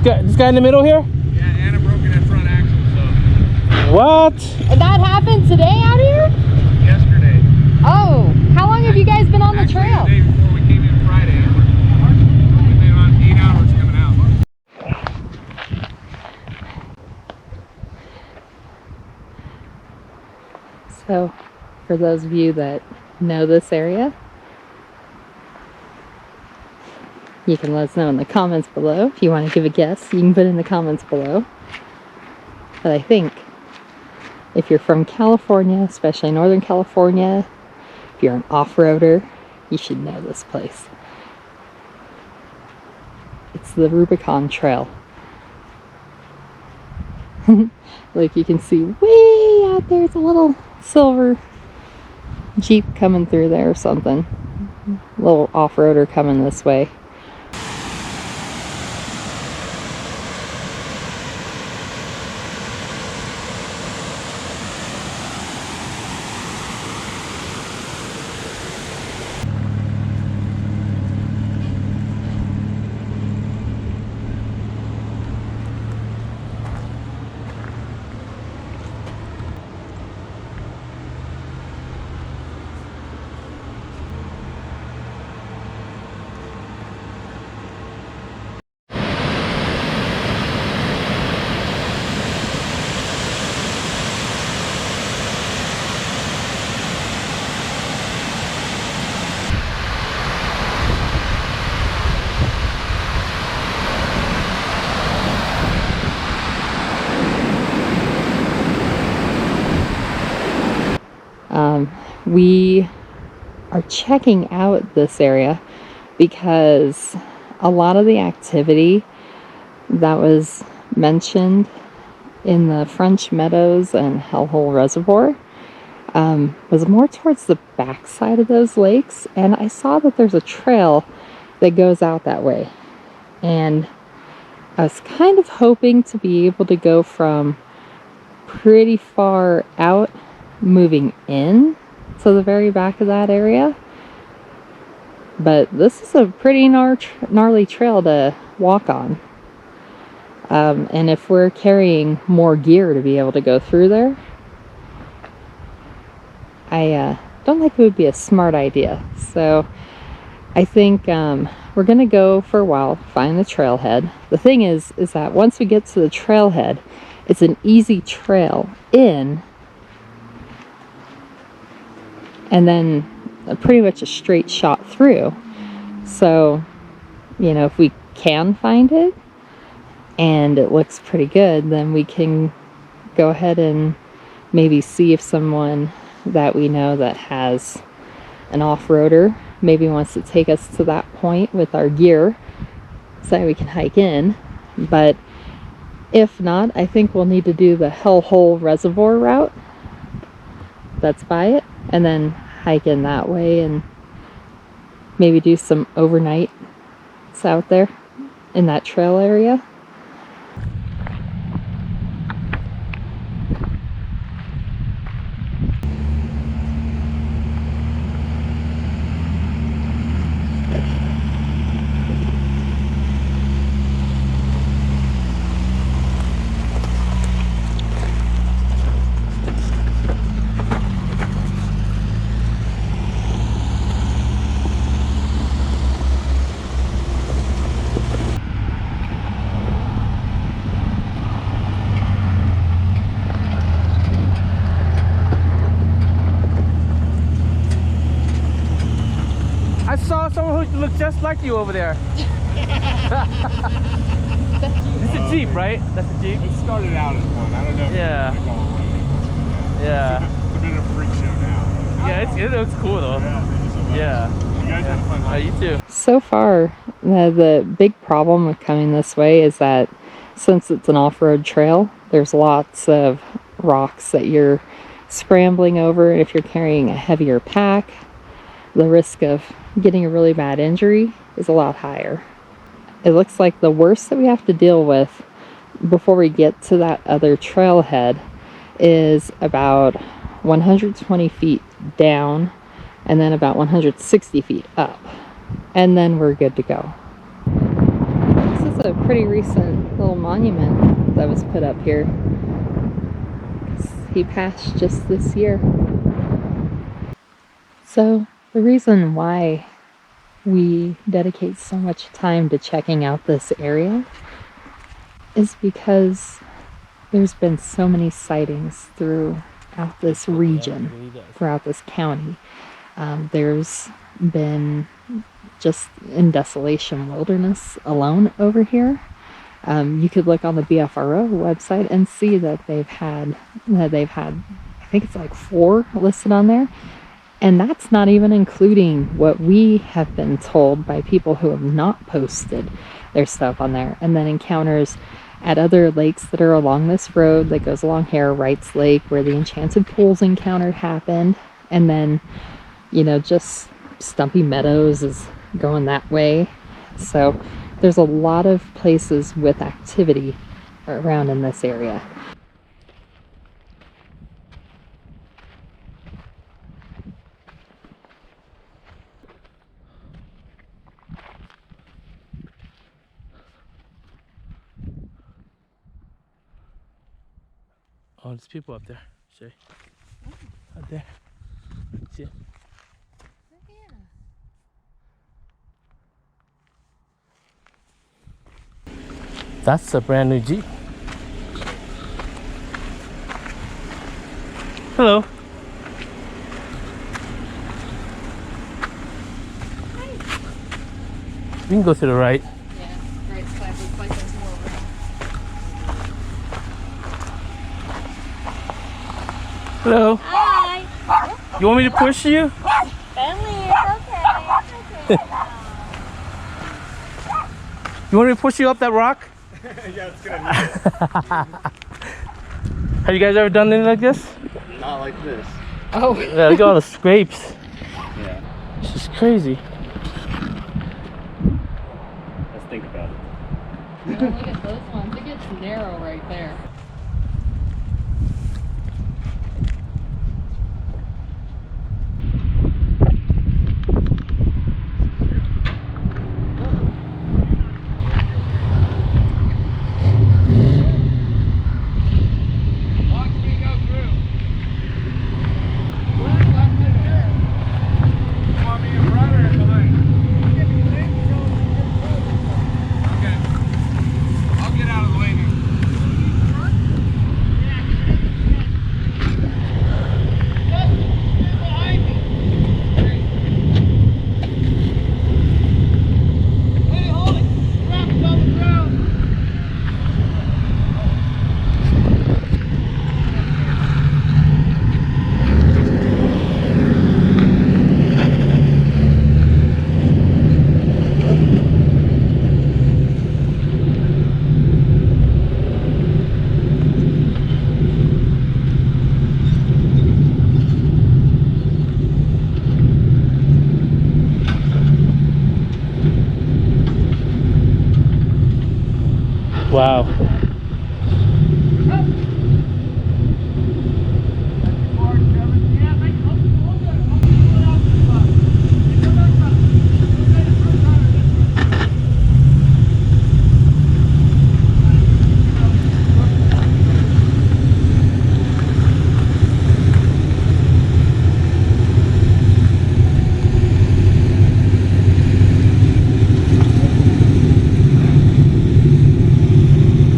This guy in the middle here? Yeah, Anna broke in that front axle, so. What? And that happened today out here? Yesterday. Oh, how long have you guys been on the trail? The day before we came in Friday. We've been on 8 hours coming out. So, for those of you that know this area, you can let us know in the comments below. If you want to give a guess, you can put in the comments below. But I think if you're from California, especially Northern California, if you're an off-roader, you should know this place. It's the Rubicon Trail. Like you can see way out there, it's a little silver Jeep coming through there or something. Little off-roader coming this way. We are checking out this area because a lot of the activity that was mentioned in the French Meadows and Hellhole Reservoir was more towards the back side of those lakes, and I saw that there's a trail that goes out that way, and I was kind of hoping to be able to go from pretty far out moving in to the very back of that area, but this is a pretty gnarly trail to walk on, and if we're carrying more gear to be able to go through there, I don't think it would be a smart idea. So I think we're gonna go for a while, find the trailhead. The thing is that once we get to the trailhead, it's an easy trail in, and then pretty much a straight shot through. So, you know, if we can find it and it looks pretty good, then we can go ahead and maybe see if someone that we know that has an off-roader maybe wants to take us to that point with our gear so we can hike in. But if not, I think we'll need to do the Hellhole Reservoir route that's by it, and then hike in that way and maybe do some overnights out there in that trail area. I saw someone who looked just like you over there. It's a Jeep, right? That's a Jeep? It started out as one. I don't know if Yeah. you call it one. Yeah. It's a bit of a freak show now. Yeah, it looks cool though. Yeah, thank you so much. Yeah. You guys have fun. You too. So far, the big problem with coming this way is that since it's an off-road trail, there's lots of rocks that you're scrambling over, and if you're carrying a heavier pack, the risk of getting a really bad injury is a lot higher. It looks like the worst that we have to deal with before we get to that other trailhead is about 120 feet down and then about 160 feet up, and then we're good to go. This is a pretty recent little monument that was put up here. He passed just this year. So the reason why we dedicate so much time to checking out this area is because there's been so many sightings throughout this region, throughout this county. There's been just in Desolation Wilderness alone over here. You could look on the BFRO website and see that they've had, I think it's like 4 listed on there. And that's not even including what we have been told by people who have not posted their stuff on there. And then encounters at other lakes that are along this road that goes along here, Wright's Lake, where the Enchanted Pools encounter happened. And then, you know, just Stumpy Meadows is going that way. So there's a lot of places with activity around in this area. Oh, there's people up there. See? Out there. See? That's a brand new Jeep. Hello. We can go to the right. Yeah, right side looks like there's more room. Hello. Hi. You want me to push you? Family, it's okay. It's okay. You want me to push you up that rock? Yeah, it's gonna need it. Have you guys ever done anything like this? Not like this. Oh, Yeah, look at all the scrapes. Yeah. This is crazy. Let's think about it. look at those ones. It gets narrow right there. Watch me go through. You want me in front or in behind? Okay. I'll get out of the way now. Hey, hold it. Traffic's on the ground. Wow.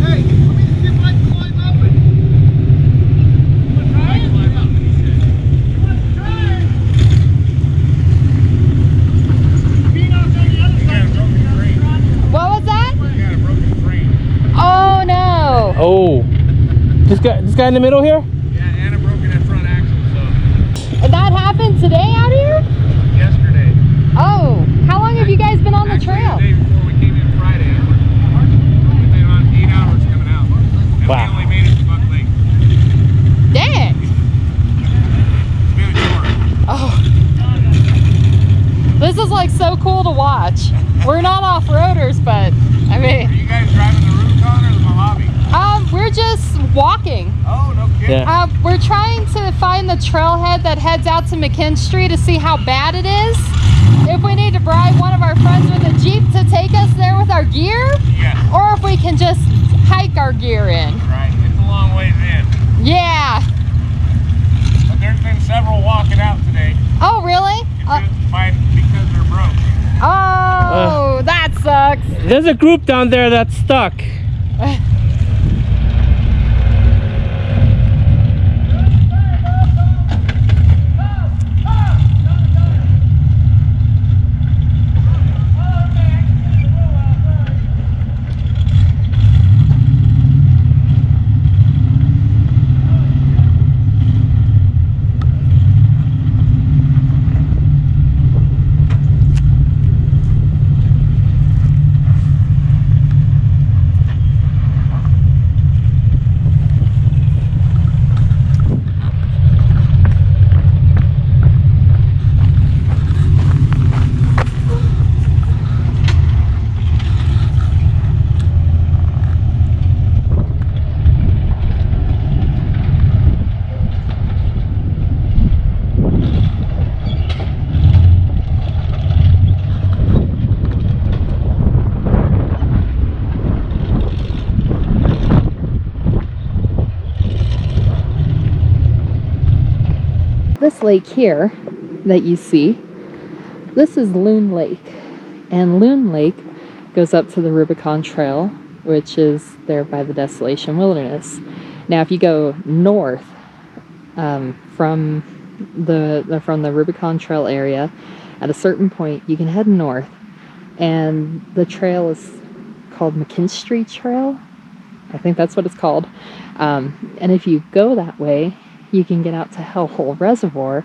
Hey, let me see if I can climb up it. You wanna try it? Climb up it, he said. You wanna try it? Being on the other side. You got a broken frame. What was that? You got a broken frame. Oh no! Oh. This guy in the middle here? Yeah, and a broken that front axle, so. And that happened today out here? Yesterday. Oh, how long have you guys been on the Actually, trail? the day before we came in Friday. We've been on 8 hours coming out. And Wow. we only made it to Buck Lake. Dang! It's been short. Oh. This is like so cool to watch. We're not off-roaders, but I Are mean, you guys driving the Rubicon or the Mojave? we're just walking. Oh, no kidding. Yeah. We're trying to find the trailhead that heads out to McKinstry to see how bad it is. If we need to bribe one of our friends with a Jeep to take us there with our gear, Yes. or just hike our gear in. Right, it's a long ways in. Yeah. But there's been several walking out today. Oh, really? Because they're broke. Oh, that sucks. There's a group down there that's stuck. This lake here that you see, this is Loon Lake. And Loon Lake goes up to the Rubicon Trail, which is there by the Desolation Wilderness. Now, if you go north from the Rubicon Trail area, at a certain point, you can head north, and the trail is called McKinstry Trail. I think that's what it's called. And if you go that way, you can get out to Hellhole Reservoir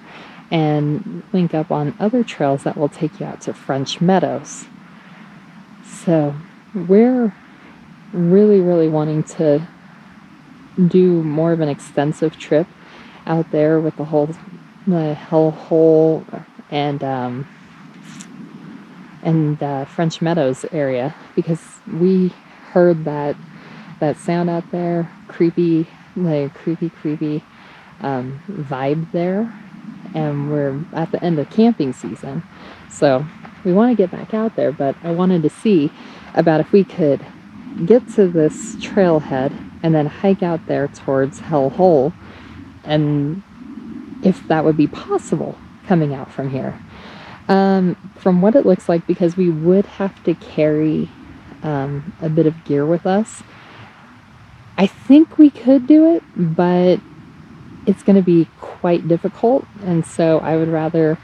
and link up on other trails that will take you out to French Meadows. So we're really wanting to do more of an extensive trip out there with the Hellhole and French Meadows area, because we heard that sound out there, creepy vibe there, and we're at the end of camping season, so we want to get back out there. But I wanted to see about if we could get to this trailhead and then hike out there towards Hellhole, and if that would be possible coming out from here. From what it looks like, because we would have to carry a bit of gear with us, I think we could do it, but it's going to be quite difficult, and so I would rather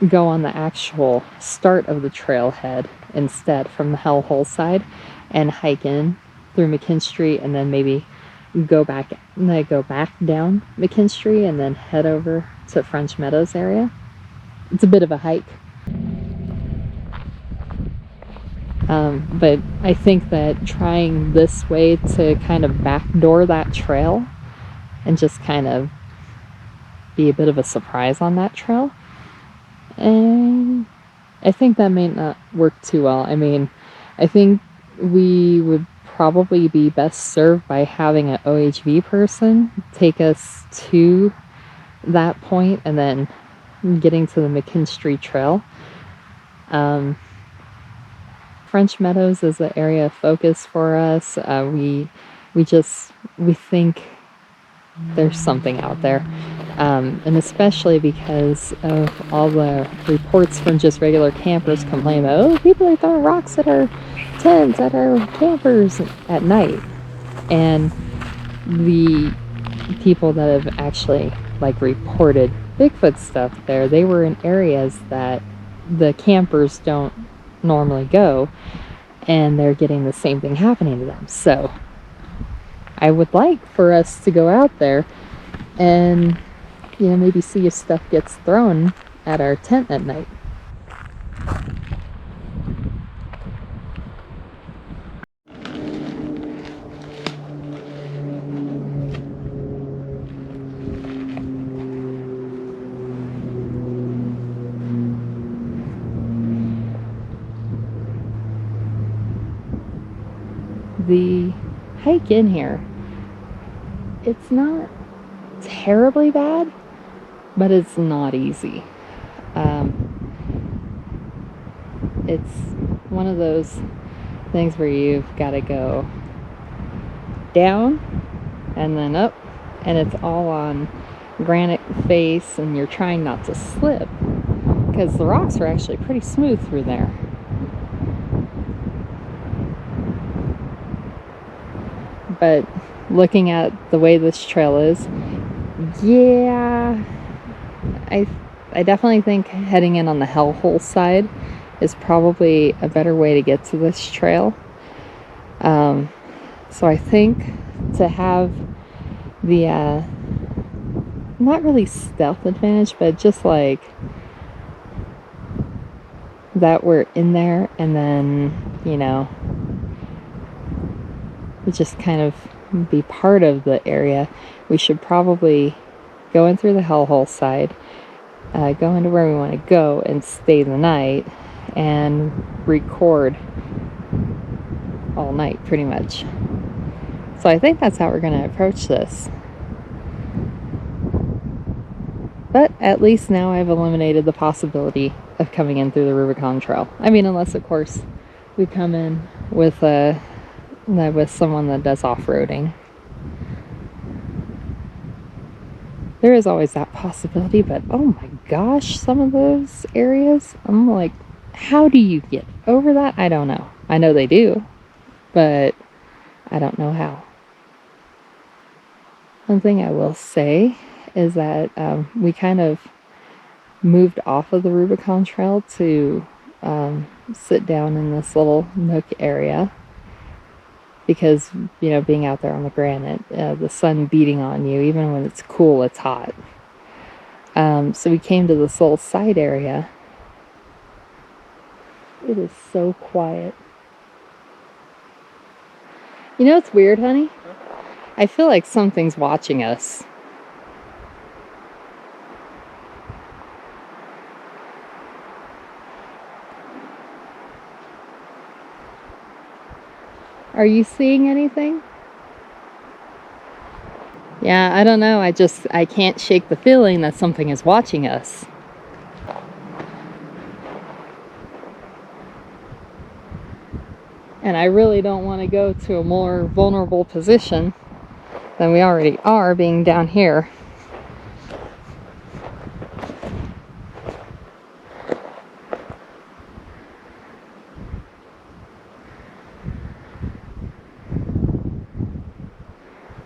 go on the actual start of the trailhead instead, from the Hellhole side, and hike in through McKinstry, and then maybe go back down McKinstry and then head over to French Meadows area. It's a bit of a hike. But I think that trying this way to kind of backdoor that trail and just kind of be a bit of a surprise on that trail, and I think that may not work too well. I mean, I think we would probably be best served by having an OHV person take us to that point and then getting to the McKinstry Trail. French Meadows is the area of focus for us. We think there's something out there, and especially because of all the reports from just regular campers complaining about, oh, people are throwing rocks at our tents, at our campers at night. And the people that have actually reported Bigfoot stuff there, they were in areas that the campers don't normally go, and they're getting the same thing happening to them. So I would like for us to go out there and maybe see if stuff gets thrown at our tent at night. The hike in here, it's not terribly bad, but it's not easy. It's one of those things where you've got to go down and then up, and it's all on granite face, and you're trying not to slip because the rocks are actually pretty smooth through there. But looking at the way this trail is, yeah, I definitely think heading in on the hellhole side is probably a better way to get to this trail. So I think to have the not really stealth advantage, but just like that we're in there, and then, you know, just kind of be part of the area, we should probably go in through the hellhole side, go into where we want to go and stay the night and record all night pretty much. So I think that's how we're going to approach this. But at least now I've eliminated the possibility of coming in through the Rubicon Trail. I mean, unless of course we come in with someone that does off-roading. There is always that possibility, but oh my gosh, some of those areas, I'm like, how do you get over that? I don't know. I know they do, but I don't know how. One thing I will say is that we kind of moved off of the Rubicon Trail to sit down in this little nook area because, you know, being out there on the granite, the sun beating on you, even when it's cool, it's hot. So we came to this little side area. It is so quiet. You know what's weird, honey? I feel like something's watching us. Are you seeing anything? Yeah, I don't know. I can't shake the feeling that something is watching us. And I really don't want to go to a more vulnerable position than we already are, being down here.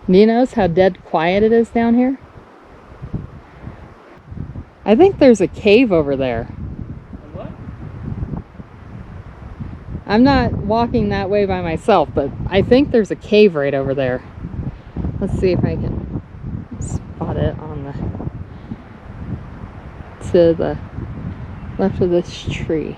Do you notice how dead quiet it is down here? I think there's a cave over there. What? I'm not walking that way by myself, but I think there's a cave right over there. Let's see if I can spot it on to the left of this tree.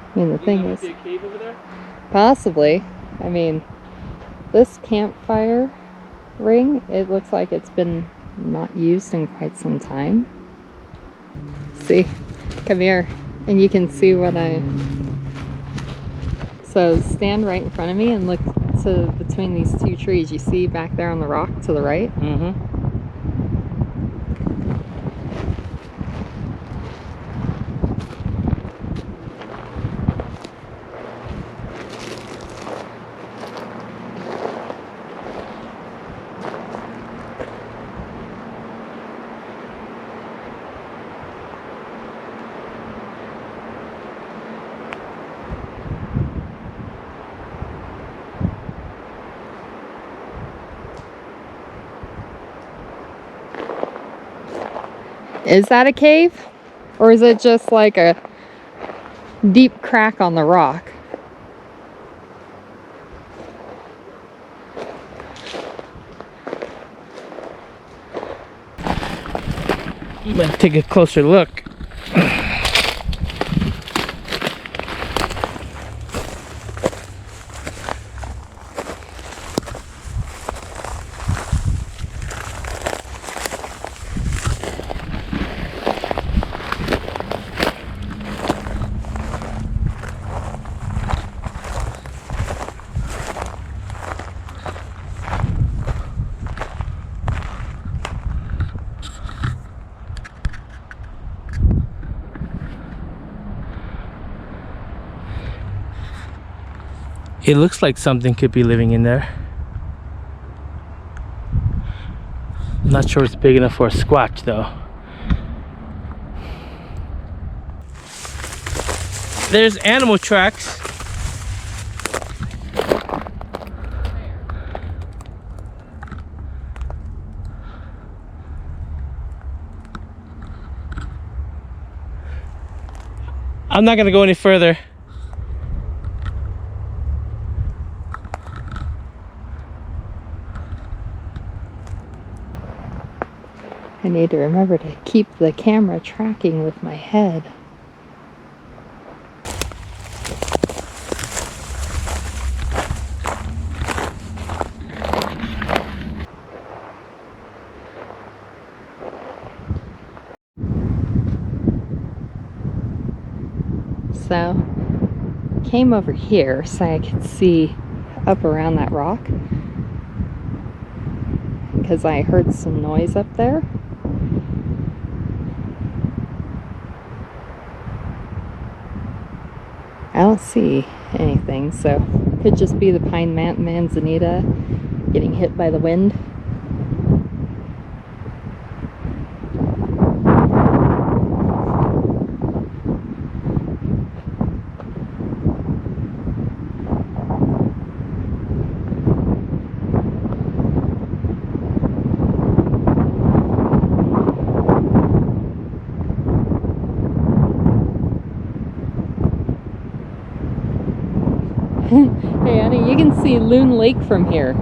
I mean, the thing is, a cave over there? possibly. I mean, this campfire ring, it looks like it's been not used in quite some time. See, come here, and you can see what so stand right in front of me and look to between these two trees. You see back there on the rock to the right? Mm-hmm. Is that a cave? Or is it just like a deep crack on the rock? I'm gonna take a closer look. It looks like something could be living in there. I'm not sure it's big enough for a squatch though. There's animal tracks. I'm not gonna go any further. I need to remember to keep the camera tracking with my head. So, came over here so I could see up around that rock because I heard some noise up there. I don't see anything, so it could just be the pine manzanita getting hit by the wind. Hey honey, you can see Loon Lake from here.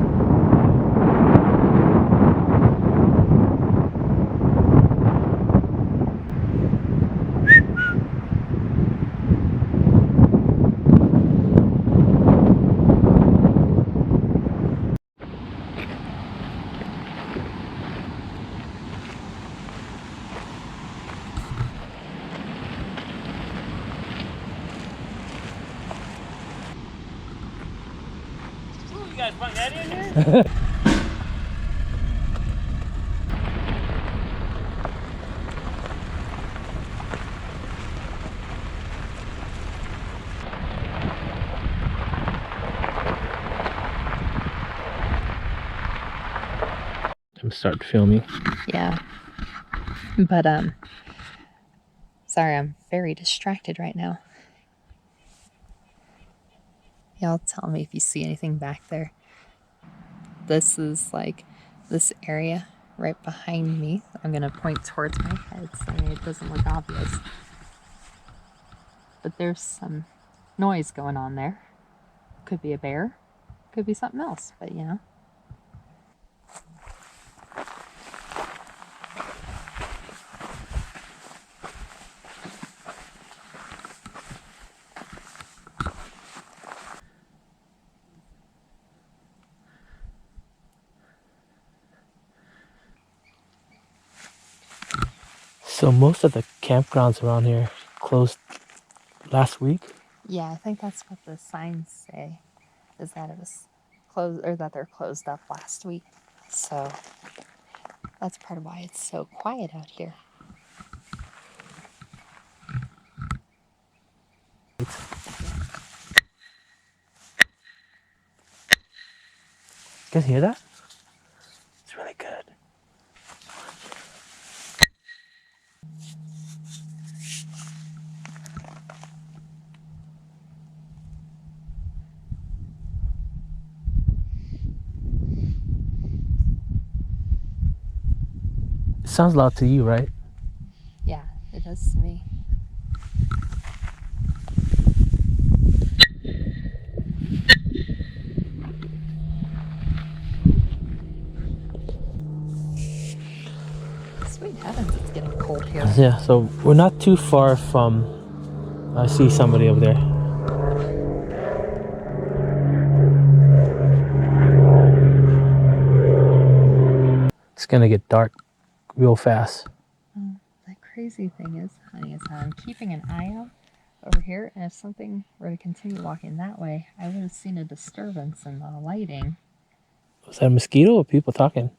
You guys find that in here? I'm starting filming. Yeah. But sorry, I'm very distracted right now. Y'all tell me if you see anything back there. This is like this area right behind me. I'm gonna point towards my head so it doesn't look obvious. But there's some noise going on there. Could be a bear, could be something else, but you know. So most of the campgrounds around here closed last week. Yeah, I think that's what the signs say, is that it was closed, or that they're closed up last week. So that's part of why it's so quiet out here. You guys hear that? It's really good. It sounds loud to you, right? Yeah, it does to me. Sweet heavens, it's getting cold here. Yeah, so we're not too far from... I see somebody over there. It's gonna get dark real fast. The crazy thing is, honey, is I'm keeping an eye out over here, and if something were to continue walking that way, I would have seen a disturbance in the lighting. Was that a mosquito or people talking?